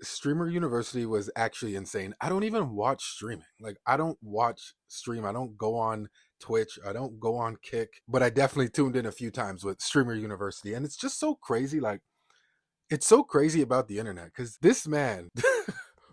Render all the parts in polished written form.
Streamer University was actually insane. I don't even watch streaming. Like, I don't watch stream. I don't go on Twitch. I don't go on Kick. But I definitely tuned in a few times with Streamer University. And it's just so crazy. Like, it's so crazy about the internet because this man,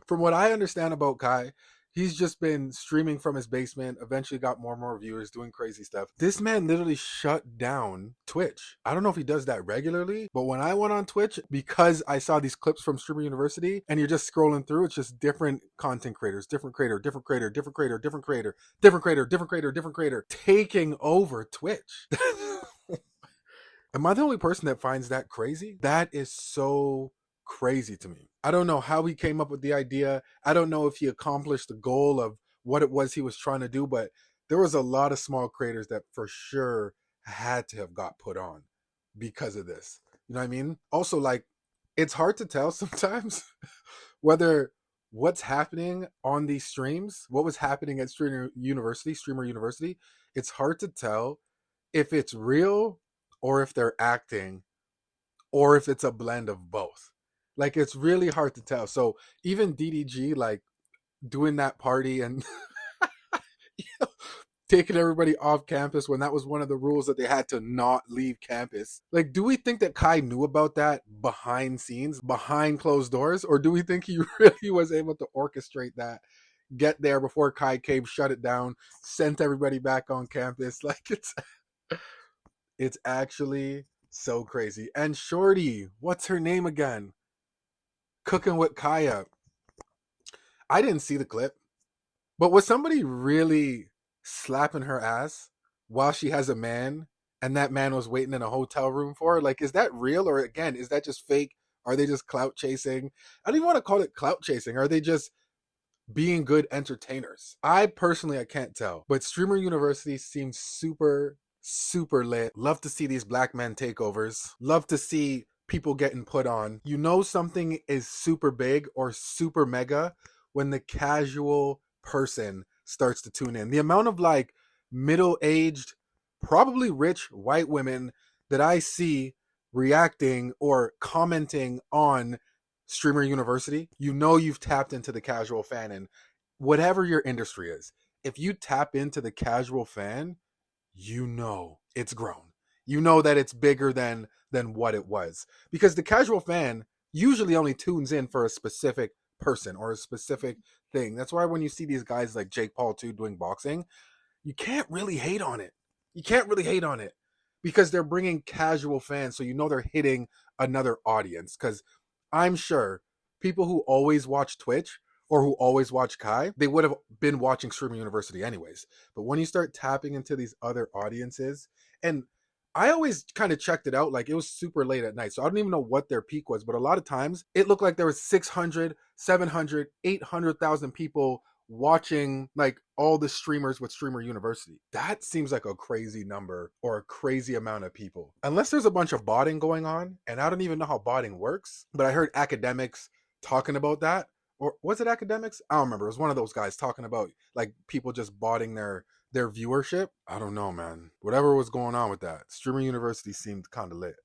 from what I understand about Kai, he's just been streaming from his basement, eventually got more and more viewers, doing crazy stuff. This man literally shut down Twitch. I don't know if he does that regularly, but when I went on Twitch, because I saw these clips from Streamer University and you're just scrolling through, it's just different content creators, different creator, different creator, different creator, different creator, different creator, different creator, different creator, taking over Twitch. Am I the only person that finds that crazy? That is so crazy to me. I don't know how he came up with the idea. I don't know if he accomplished the goal of what it was he was trying to do, but there was a lot of small creators that for sure had to have got put on because of this. You know what I mean? Also, like, it's hard to tell sometimes whether what's happening on these streams, what was happening at Streamer University, it's hard to tell if it's real or if they're acting or if it's a blend of both. Like, it's really hard to tell. So even DDG, like, doing that party and you know, taking everybody off campus when that was one of the rules that they had to not leave campus. Like, do we think that Kai knew about that behind scenes, behind closed doors, or do we think he really was able to orchestrate that, get there before Kai came, shut it down, sent everybody back on campus? Like, it's actually so crazy. And Shorty, what's her name again? Cooking with Kaya. I didn't see the clip, but was somebody really slapping her ass while she has a man and that man was waiting in a hotel room for her? Like, is that real? Or again, is that just fake? Are they just clout chasing? I don't even want to call it clout chasing. Are they just being good entertainers? I personally, I can't tell. But Streamer University seems super, super lit. Love to see these black men takeovers. Love to see people getting put on. You know something is super big or super mega when the casual person starts to tune in. The amount of like middle-aged, probably rich white women that I see reacting or commenting on Streamer University, you know you've tapped into the casual fan. And whatever your industry is, if you tap into the casual fan, you know it's grown. You know that it's bigger than what it was. Because the casual fan usually only tunes in for a specific person or a specific thing. That's why when you see these guys like Jake Paul too doing boxing, you can't really hate on it. You can't really hate on it because they're bringing casual fans, so you know they're hitting another audience. Because I'm sure people who always watch Twitch or who always watch Kai, they would have been watching Streaming University anyways. But when you start tapping into these other audiences, and I always kind of checked it out, like it was super late at night. So I don't even know what their peak was, but a lot of times it looked like there was 600, 700, 800,000 people watching like all the streamers with Streamer University. That seems like a crazy number or a crazy amount of people. Unless there's a bunch of botting going on, and I don't even know how botting works, but I heard academics talking about that. Or was it academics? I don't remember. It was one of those guys talking about like people just botting their viewership. I don't know, man. Whatever was going on with that, Streamer University seemed kind of lit.